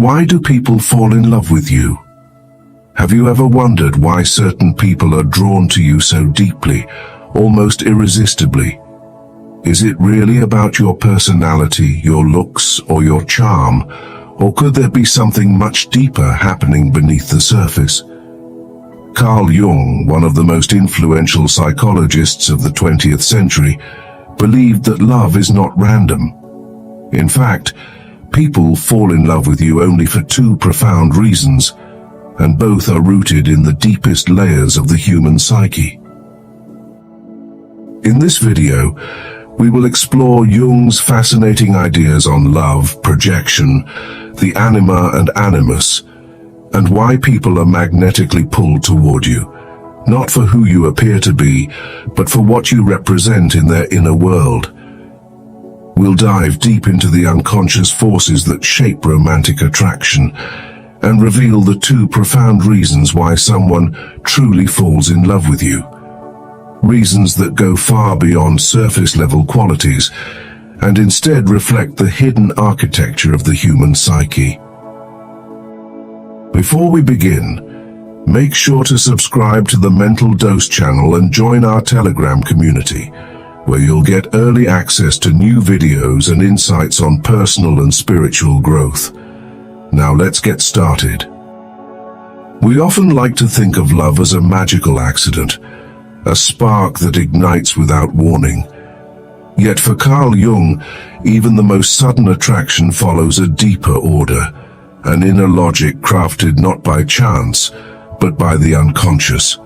Why do people fall in love with you? Have you ever wondered why certain people are drawn to you so deeply, almost irresistibly? Is it really about your personality, your looks, or your charm? Or could there be something much deeper happening beneath the surface? Carl Jung, one of the most influential psychologists of the 20th century, believed that love is not random. In fact, people fall in love with you only for two profound reasons, and both are rooted in the deepest layers of the human psyche. In this video, we will explore Jung's fascinating ideas on love, projection, the anima and animus, and why people are magnetically pulled toward you, not for who you appear to be, but for what you represent in their inner world. We'll dive deep into the unconscious forces that shape romantic attraction, and reveal the two profound reasons why someone truly falls in love with you. Reasons that go far beyond surface-level qualities, and instead reflect the hidden architecture of the human psyche. Before we begin, make sure to subscribe to the Mental Dose channel and join our Telegram community, where you'll get early access to new videos and insights on personal and spiritual growth. Now let's get started. We often like to think of love as a magical accident, a spark that ignites without warning. Yet for Carl Jung, even the most sudden attraction follows a deeper order, an inner logic crafted not by chance, but by the unconscious.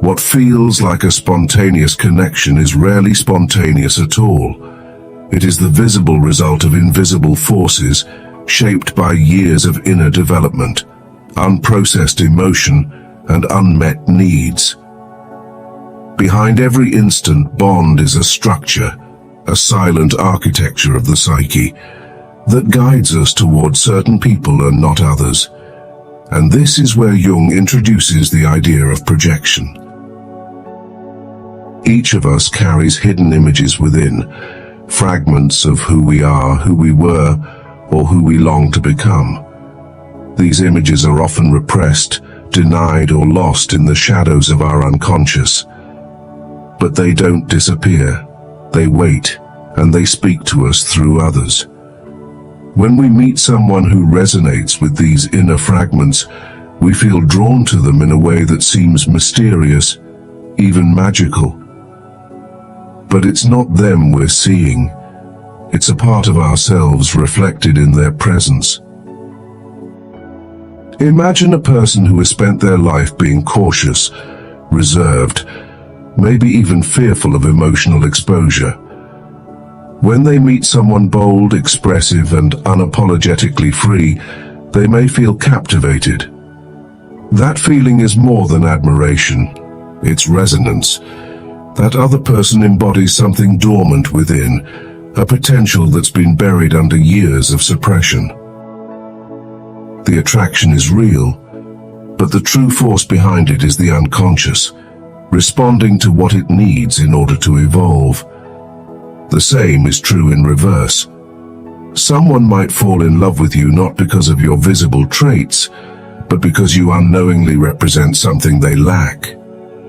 What feels like a spontaneous connection is rarely spontaneous at all. It is the visible result of invisible forces, shaped by years of inner development, unprocessed emotion, and unmet needs. Behind every instant bond is a structure, a silent architecture of the psyche, that guides us towards certain people and not others. And this is where Jung introduces the idea of projection. Each of us carries hidden images within, fragments of who we are, who we were, or who we long to become. These images are often repressed, denied, or lost in the shadows of our unconscious. But they don't disappear. They wait, and they speak to us through others. When we meet someone who resonates with these inner fragments, we feel drawn to them in a way that seems mysterious, even magical. But it's not them we're seeing. It's a part of ourselves reflected in their presence. Imagine a person who has spent their life being cautious, reserved, maybe even fearful of emotional exposure. When they meet someone bold, expressive, and unapologetically free, they may feel captivated. That feeling is more than admiration. It's resonance. That other person embodies something dormant within, a potential that's been buried under years of suppression. The attraction is real, but the true force behind it is the unconscious, responding to what it needs in order to evolve. The same is true in reverse. Someone might fall in love with you not because of your visible traits, but because you unknowingly represent something they lack.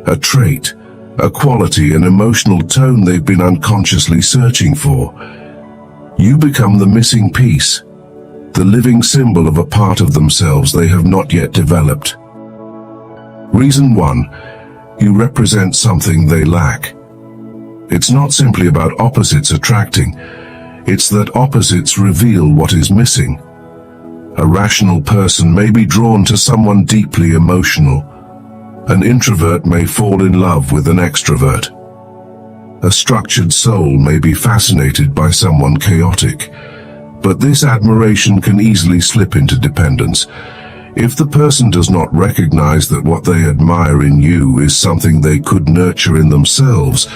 A trait, a quality, an emotional tone they've been unconsciously searching for. You become the missing piece, the living symbol of a part of themselves they have not yet developed. Reason 1. You represent something they lack. It's not simply about opposites attracting. It's that opposites reveal what is missing. A rational person may be drawn to someone deeply emotional. An introvert may fall in love with an extrovert. A structured soul may be fascinated by someone chaotic. But this admiration can easily slip into dependence. If the person does not recognize that what they admire in you is something they could nurture in themselves,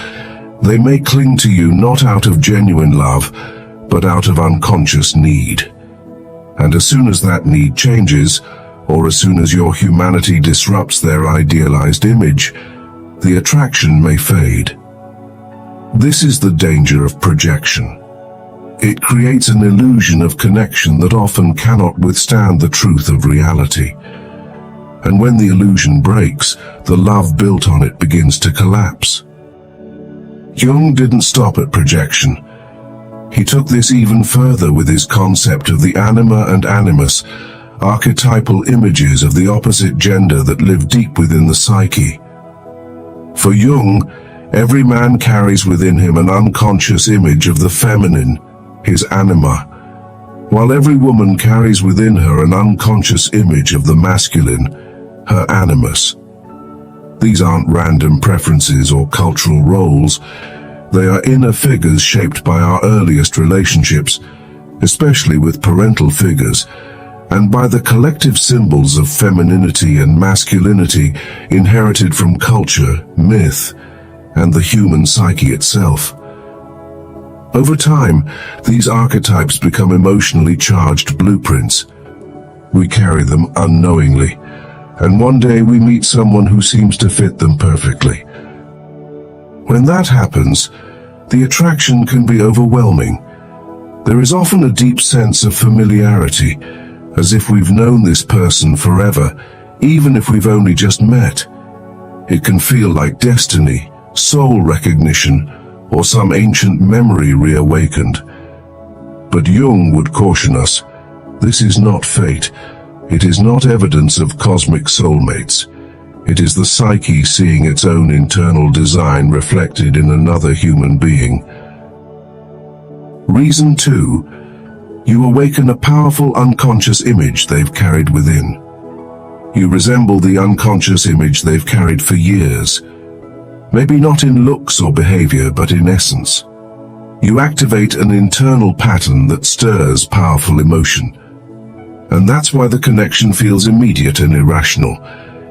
they may cling to you not out of genuine love, but out of unconscious need. And as soon as that need changes, or as soon as your humanity disrupts their idealized image, the attraction may fade. This is the danger of projection. It creates an illusion of connection that often cannot withstand the truth of reality. And when the illusion breaks, the love built on it begins to collapse. Jung didn't stop at projection. He took this even further with his concept of the anima and animus, archetypal images of the opposite gender that live deep within the psyche. For Jung, every man carries within him an unconscious image of the feminine, his anima, while every woman carries within her an unconscious image of the masculine, her animus. These aren't random preferences or cultural roles. They are inner figures shaped by our earliest relationships, especially with parental figures, and by the collective symbols of femininity and masculinity inherited from culture, myth, and the human psyche itself. Over time, these archetypes become emotionally charged blueprints. We carry them unknowingly, and one day we meet someone who seems to fit them perfectly. When that happens, the attraction can be overwhelming. There is often a deep sense of familiarity, as if we've known this person forever, even if we've only just met. It can feel like destiny, soul recognition, or some ancient memory reawakened. But Jung would caution us, this is not fate. It is not evidence of cosmic soulmates. It is the psyche seeing its own internal design reflected in another human being. Reason 2. You awaken a powerful unconscious image they've carried within. You resemble the unconscious image they've carried for years. Maybe not in looks or behavior, but in essence. You activate an internal pattern that stirs powerful emotion. And that's why the connection feels immediate and irrational.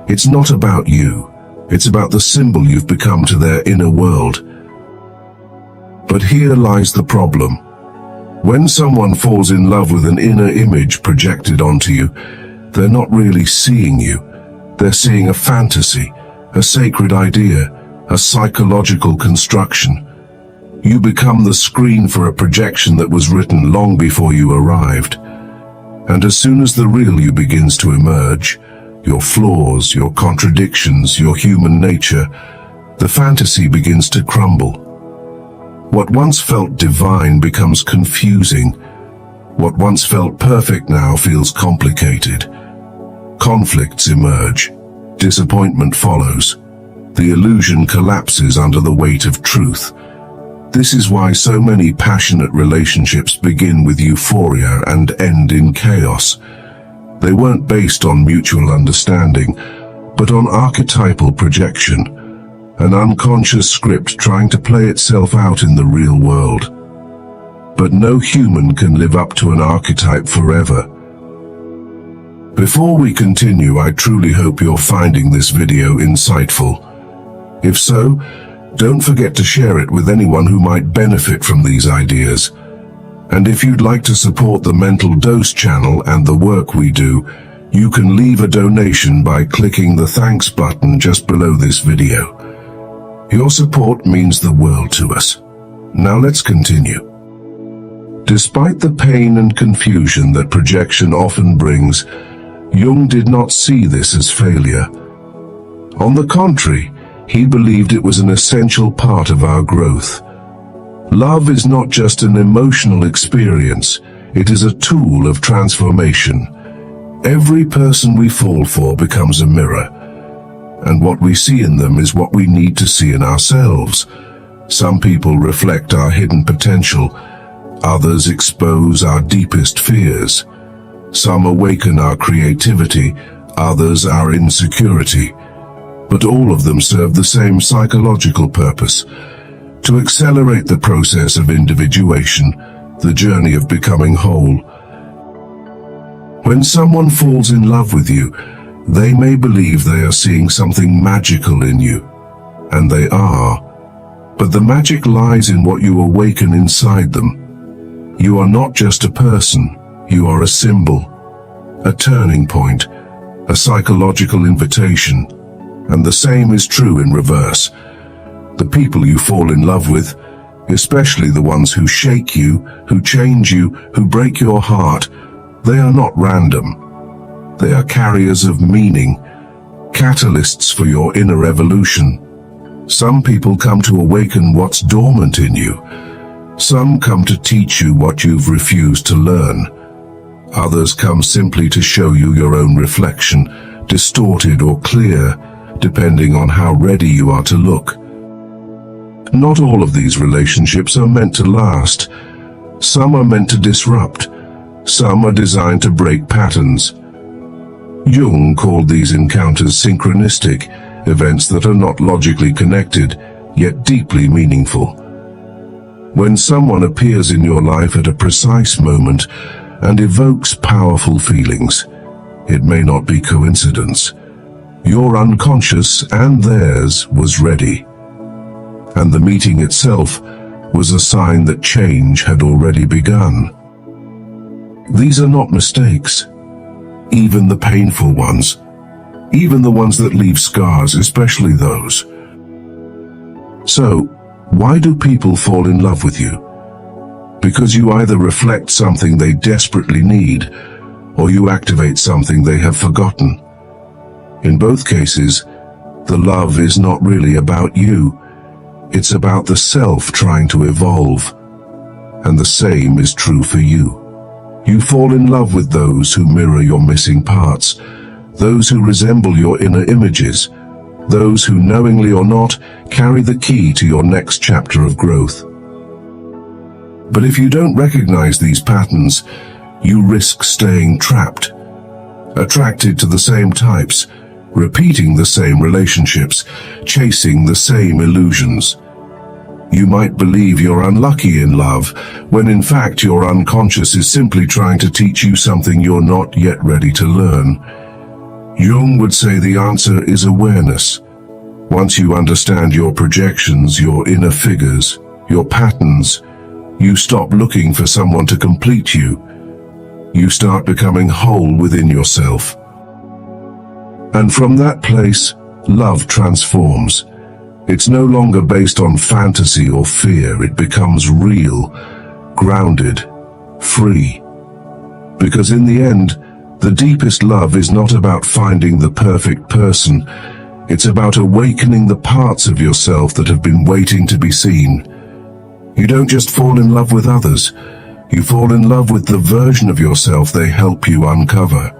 It's not about you. It's about the symbol you've become to their inner world. But here lies the problem. When someone falls in love with an inner image projected onto you, they're not really seeing you. They're seeing a fantasy, a sacred idea, a psychological construction. You become the screen for a projection that was written long before you arrived. And as soon as the real you begins to emerge, your flaws, your contradictions, your human nature, the fantasy begins to crumble. What once felt divine becomes confusing. What once felt perfect now feels complicated. Conflicts emerge. Disappointment follows. The illusion collapses under the weight of truth. This is why so many passionate relationships begin with euphoria and end in chaos. They weren't based on mutual understanding, but on archetypal projection, an unconscious script trying to play itself out in the real world. But no human can live up to an archetype forever. Before we continue, I truly hope you're finding this video insightful. If so, don't forget to share it with anyone who might benefit from these ideas. And if you'd like to support the Mental Dose channel and the work we do, you can leave a donation by clicking the thanks button just below this video. Your support means the world to us. Now let's continue. Despite the pain and confusion that projection often brings, Jung did not see this as failure. On the contrary, he believed it was an essential part of our growth. Love is not just an emotional experience, it is a tool of transformation. Every person we fall for becomes a mirror, and what we see in them is what we need to see in ourselves. Some people reflect our hidden potential, others expose our deepest fears. Some awaken our creativity, others our insecurity. But all of them serve the same psychological purpose: to accelerate the process of individuation, the journey of becoming whole. When someone falls in love with you, they may believe they are seeing something magical in you, and they are. But the magic lies in what you awaken inside them. You are not just a person, you are a symbol, a turning point, a psychological invitation. And the same is true in reverse. The people you fall in love with, especially the ones who shake you, who change you, who break your heart. They are not random. They are carriers of meaning, catalysts for your inner evolution. Some people come to awaken what's dormant in you. Some come to teach you what you've refused to learn. Others come simply to show you your own reflection, distorted or clear, depending on how ready you are to look. Not all of these relationships are meant to last. Some are meant to disrupt. Some are designed to break patterns. Jung called these encounters synchronistic, events that are not logically connected, yet deeply meaningful. When someone appears in your life at a precise moment and evokes powerful feelings, it may not be coincidence. Your unconscious and theirs was ready. And the meeting itself was a sign that change had already begun. These are not mistakes, even the painful ones, even the ones that leave scars, especially those. So, why do people fall in love with you? Because you either reflect something they desperately need, or you activate something they have forgotten. In both cases, the love is not really about you. It's about the self trying to evolve. And the same is true for you. You fall in love with those who mirror your missing parts, those who resemble your inner images, those who, knowingly or not, carry the key to your next chapter of growth. But if you don't recognize these patterns, you risk staying trapped, attracted to the same types, repeating the same relationships, chasing the same illusions. You might believe you're unlucky in love, when in fact your unconscious is simply trying to teach you something you're not yet ready to learn. Jung would say the answer is awareness. Once you understand your projections, your inner figures, your patterns, you stop looking for someone to complete you. You start becoming whole within yourself. And from that place, love transforms. It's no longer based on fantasy or fear. It becomes real, grounded, free. Because in the end, the deepest love is not about finding the perfect person. It's about awakening the parts of yourself that have been waiting to be seen. You don't just fall in love with others. You fall in love with the version of yourself they help you uncover.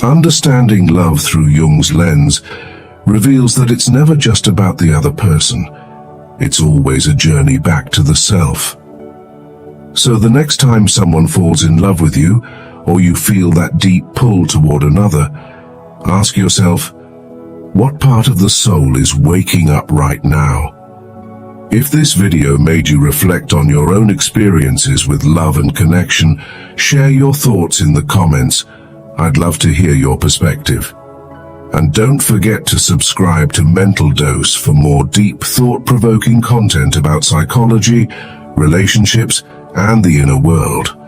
Understanding love through Jung's lens reveals that it's never just about the other person. It's always a journey back to the self. So the next time someone falls in love with you, or you feel that deep pull toward another, ask yourself, what part of the soul is waking up right now? If this video made you reflect on your own experiences with love and connection, share your thoughts in the comments. I'd love to hear your perspective. And don't forget to subscribe to Mental Dose for more deep, thought-provoking content about psychology, relationships, and the inner world.